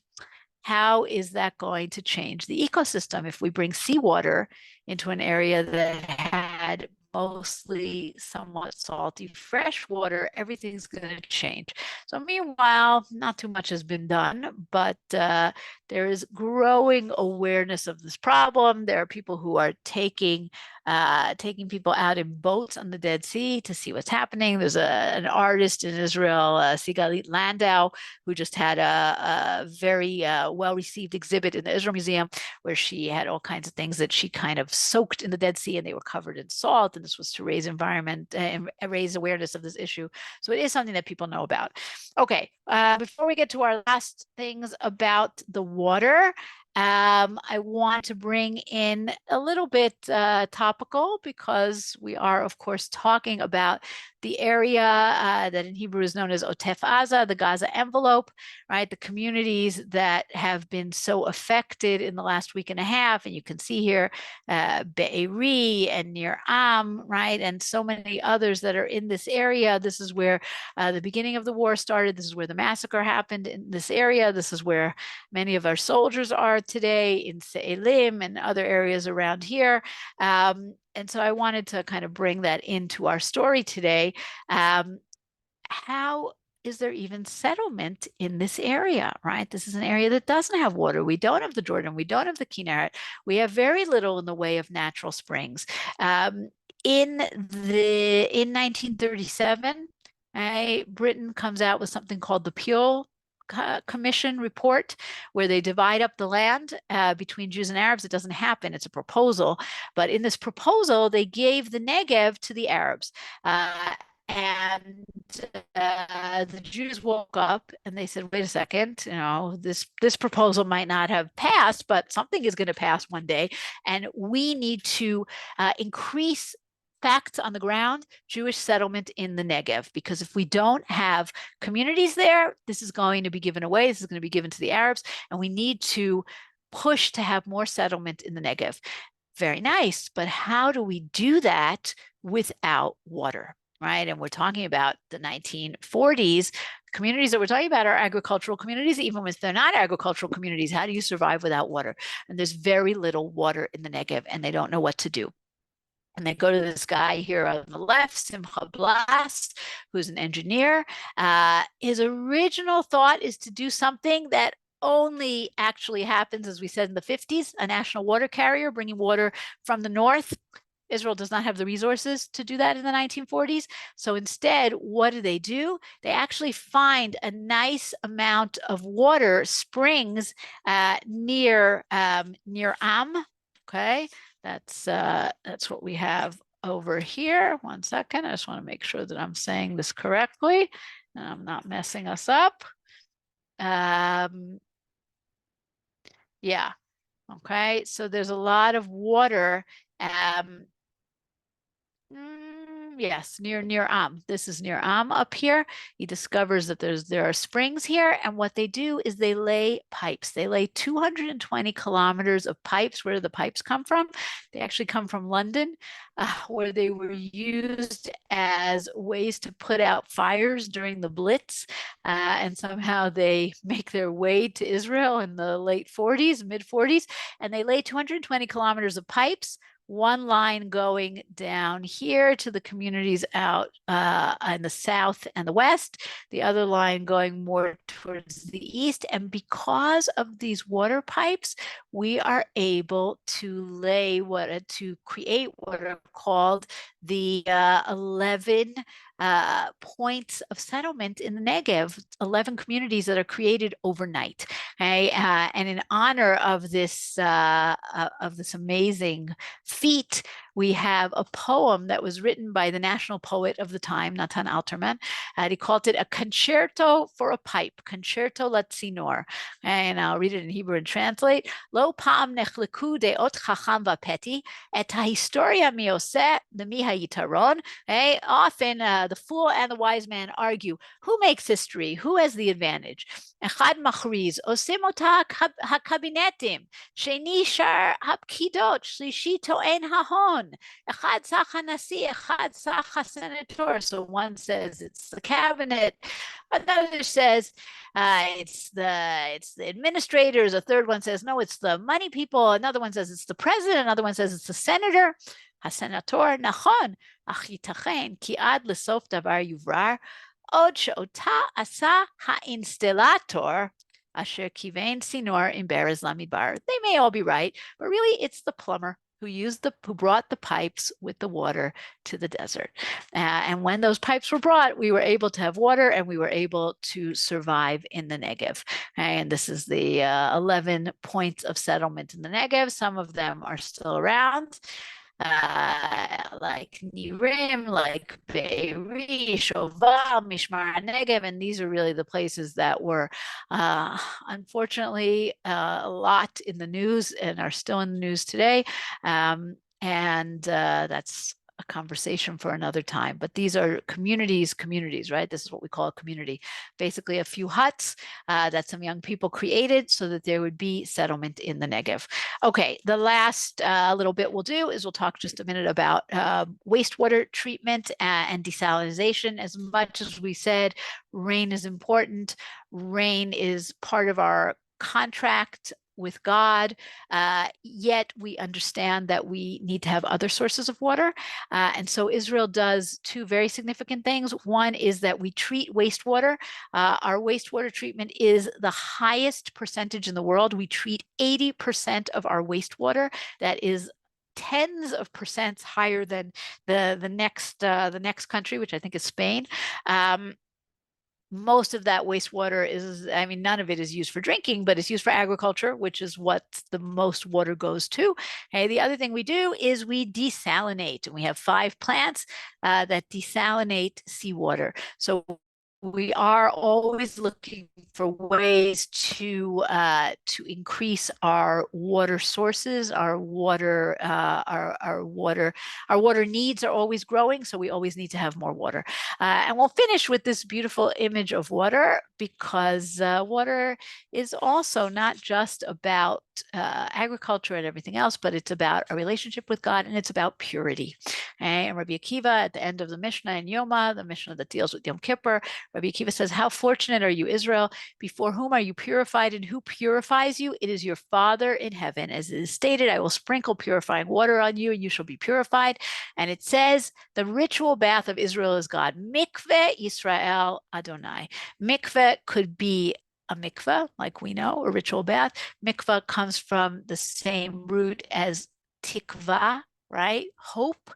how is that going to change the ecosystem if we bring seawater into an area that had mostly somewhat salty fresh water? Everything's going to change. So meanwhile, not too much has been done, but there is growing awareness of this problem. There are people who are taking people out in boats on the Dead Sea to see what's happening. There's an artist in Israel, Sigalit Landau, who just had a very well-received exhibit in the Israel Museum where she had all kinds of things that she kind of soaked in the Dead Sea, and they were covered in salt, and this was to raise environment and raise awareness of this issue. So it is something that people know about. Okay, before we get to our last things about the water, I want to bring in a little bit topical, because we are, of course, talking about the area that in Hebrew is known as Otef Aza, the Gaza envelope, right? The communities that have been so affected in the last week and a half. And you can see here Be'eri and Nir Am, right? And so many others that are in this area. This is where the beginning of the war started. This is where the massacre happened in this area. This is where many of our soldiers are today, in Se'elim and other areas around here. And so I wanted to kind of bring that into our story today. How is there even settlement in this area, right? This is an area that doesn't have water. We don't have the Jordan. We don't have the Kinneret. We have very little in the way of natural springs. In 1937, Britain comes out with something called the Peel Commission report, where they divide up the land between Jews and Arabs. It doesn't happen. It's a proposal. But in this proposal, they gave the Negev to the Arabs. And the Jews woke up and they said, wait a second, this proposal might not have passed, but something is going to pass one day. And we need to increase facts on the ground, Jewish settlement in the Negev, because if we don't have communities there, this is going to be given away. This is going to be given to the Arabs, and we need to push to have more settlement in the Negev. Very nice, but how do we do that without water, right? And we're talking about the 1940s. Communities that we're talking about are agricultural communities. Even if they're not agricultural communities, how do you survive without water? And there's very little water in the Negev, and they don't know what to do. And they go to this guy here on the left, Simcha Blas, who's an engineer. His original thought is to do something that only actually happens, as we said, in the 50s, a national water carrier bringing water from the north. Israel does not have the resources to do that in the 1940s. So instead, what do? They actually find a nice amount of water, springs near Am. Okay, that's what we have over here. 1 second, I just want to make sure that I'm saying this correctly and I'm not messing us up. Yeah, okay, so there's a lot of water. Yes, near Am. This is near Am up here. He discovers that there are springs here, and what they do is they lay pipes. They lay 220 kilometers of pipes. Where do the pipes come from? They actually come from London, where they were used as ways to put out fires during the Blitz, and somehow they make their way to Israel in the late 40s, mid 40s, and they lay 220 kilometers of pipes. One line going down here to the communities out in the south and the west, the other line going more towards the east. And because of these water pipes, we are able to create what are called the 11 points of settlement in the Negev, 11 communities that are created overnight. Okay, and in honor of this amazing feat, we have a poem that was written by the national poet of the time, Natan Alterman, and he called it a concerto for a pipe, concerto latzinor. And I'll read it in Hebrew and translate. Lo pa'am nechleku deot chacham vapeti, et hahistoria mi oseh lemi hayitaron. Often the fool and the wise man argue, who makes history? Who has the advantage? Echad machriz, osim ota hakabinetim, sheni shar hapkidot, shlishi to'en hahon. Echad sach hanasi, echad sach hasenator. So one says it's the cabinet, another says it's the administrators. A third one says no, it's the money people. Another one says it's the president. Another one says it's the senator. Hasenator nachon, ach yitachen ki ad lesof davar yuvrar od she'ota asa ha'instellator asher kivein sinor in beres lamidbar. They may all be right, but really it's the plumber who brought the pipes with the water to the desert. And when those pipes were brought, we were able to have water and we were able to survive in the Negev. And this is the 11 points of settlement in the Negev. Some of them are still around. Like Nirim, like Be'eri, Shoval, Mishmar Negev, and these are really the places that were unfortunately a lot in the news and are still in the news today. And that's a conversation for another time. But these are communities, right? This is what we call a community. Basically a few huts that some young people created so that there would be settlement in the Negev. Okay, the last little bit we'll do is we'll talk just a minute about wastewater treatment and desalination. As much as we said, rain is important. Rain is part of our contract with God, yet we understand that we need to have other sources of water. And so Israel does two very significant things. One is that we treat wastewater. Our wastewater treatment is the highest percentage in the world. We treat 80% of our wastewater. That is tens of percents higher than the next country, which I think is Spain. Most of that wastewater is, I mean, none of it is used for drinking, but it's used for agriculture, which is what the most water goes to. Okay, the other thing we do is we desalinate, and we have 5 plants that desalinate seawater. So we are always looking for ways to increase our water sources. Our water needs are always growing, so we always need to have more water. And we'll finish with this beautiful image of water, because water is also not just about agriculture and everything else, but it's about a relationship with God, and it's about purity. Okay? And Rabbi Akiva, at the end of the Mishnah in Yoma, the Mishnah that deals with Yom Kippur, Rabbi Akiva says, "How fortunate are you, Israel? Before whom are you purified, and who purifies you? It is your Father in heaven. As it is stated, I will sprinkle purifying water on you, and you shall be purified." And it says, the ritual bath of Israel is God. Mikveh Yisrael Adonai. Mikveh could be a mikveh, like we know, a ritual bath. Mikveh comes from the same root as tikva, right? Hope.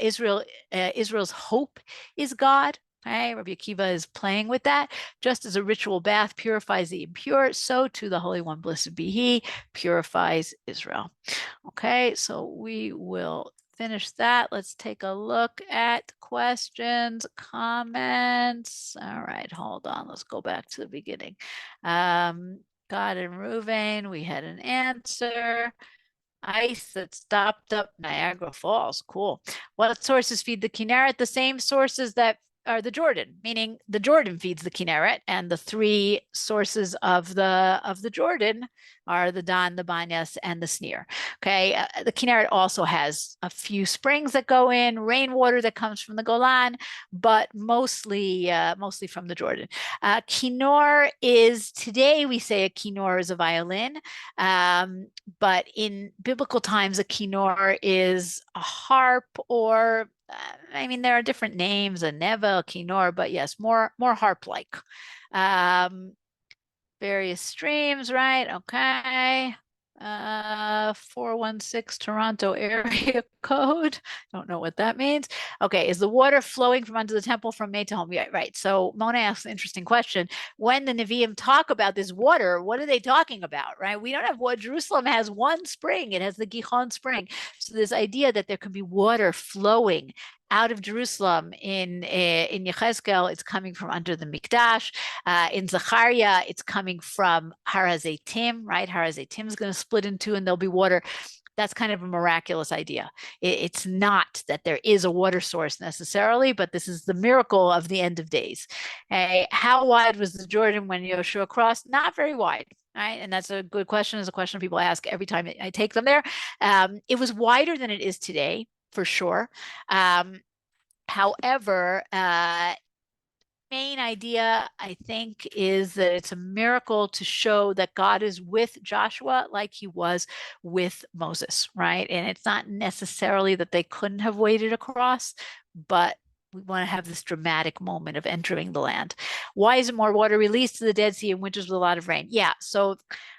Israel's hope is God. Okay, Rabbi Akiva is playing with that. Just as a ritual bath purifies the impure, so too the Holy One, blessed be He, purifies Israel. Okay, so we will finish that. Let's take a look at questions, comments. All right, hold on. Let's go back to the beginning. God and Reuven, we had an answer. Ice that stopped up Niagara Falls. Cool. What sources feed the Kinneret? The same sources that are the Jordan, meaning the Jordan feeds the Kinneret, and the three sources of the Jordan are the Don, the Banyas, and the Sneer. Okay, the Kinneret also has a few springs that go in, rainwater that comes from the Golan, but mostly from the Jordan. Kinnor is, today we say a kinnor is a violin, but in biblical times, a kinnor is a harp, or I mean, there are different names, a neva, a kinnor, but yes, more harp-like. Various streams, right? Okay. 416 Toronto area code. Don't know what that means. Okay, is the water flowing from under the temple from May to home? Yeah, right. So Mona asks an interesting question. When the Nevi'im talk about this water, what are they talking about, right? We don't have water. Jerusalem has one spring. It has the Gihon spring. So this idea that there could be water flowing out of Jerusalem in Yechezkel, it's coming from under the Mikdash. In Zechariah, it's coming from Har HaZeitim, right? Har HaZeitim is going to split in two and there'll be water. That's kind of a miraculous idea. It's not that there is a water source necessarily, but this is the miracle of the end of days. How wide was the Jordan when Yoshua crossed? Not very wide. Right. And that's a good question. It's a question people ask every time I take them there. It was wider than it is today, for sure. However, main idea, I think, is that it's a miracle to show that God is with Joshua like he was with Moses, right? And it's not necessarily that they couldn't have waded across, but we want to have this dramatic moment of entering the land. Why isn't more water released to the Dead Sea in winters with a lot of rain? Yeah, so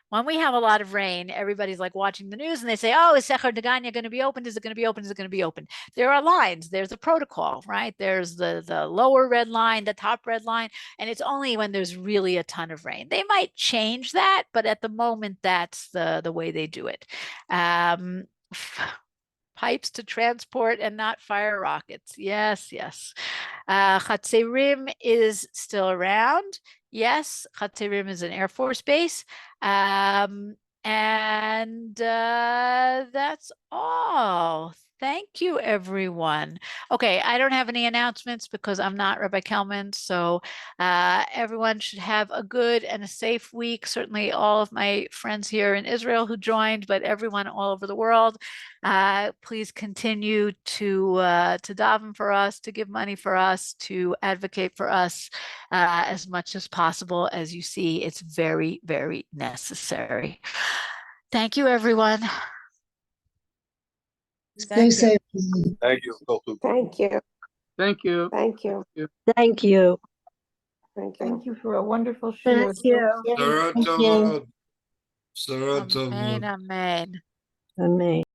when we have a lot of rain, everybody's like watching the news and they say, oh, is Secher Degania going to be opened? Is it going to be open? Is it going to be open? There are lines. There's a protocol, right? There's the lower red line, the top red line, and it's only when there's really a ton of rain. They might change that, but at the moment, that's the way they do it. Pipes to transport and not fire rockets. Yes, yes. Chatzerim is still around. Yes, Chatzerim is an Air Force base. And that's all. Thank you, everyone. Okay, I don't have any announcements because I'm not Rabbi Kelman, so everyone should have a good and a safe week. Certainly all of my friends here in Israel who joined, but everyone all over the world. Please continue to daven for us, to give money for us, to advocate for us as much as possible. As you see, it's very, very necessary. Thank you, everyone. Stay safe. Thank you. Thank you. Thank you. Thank you. Thank you. Thank you. Thank you for a wonderful share. Thank you. Sarah Thank you. Tova. Sarah Tova. Amen, amen. Amen.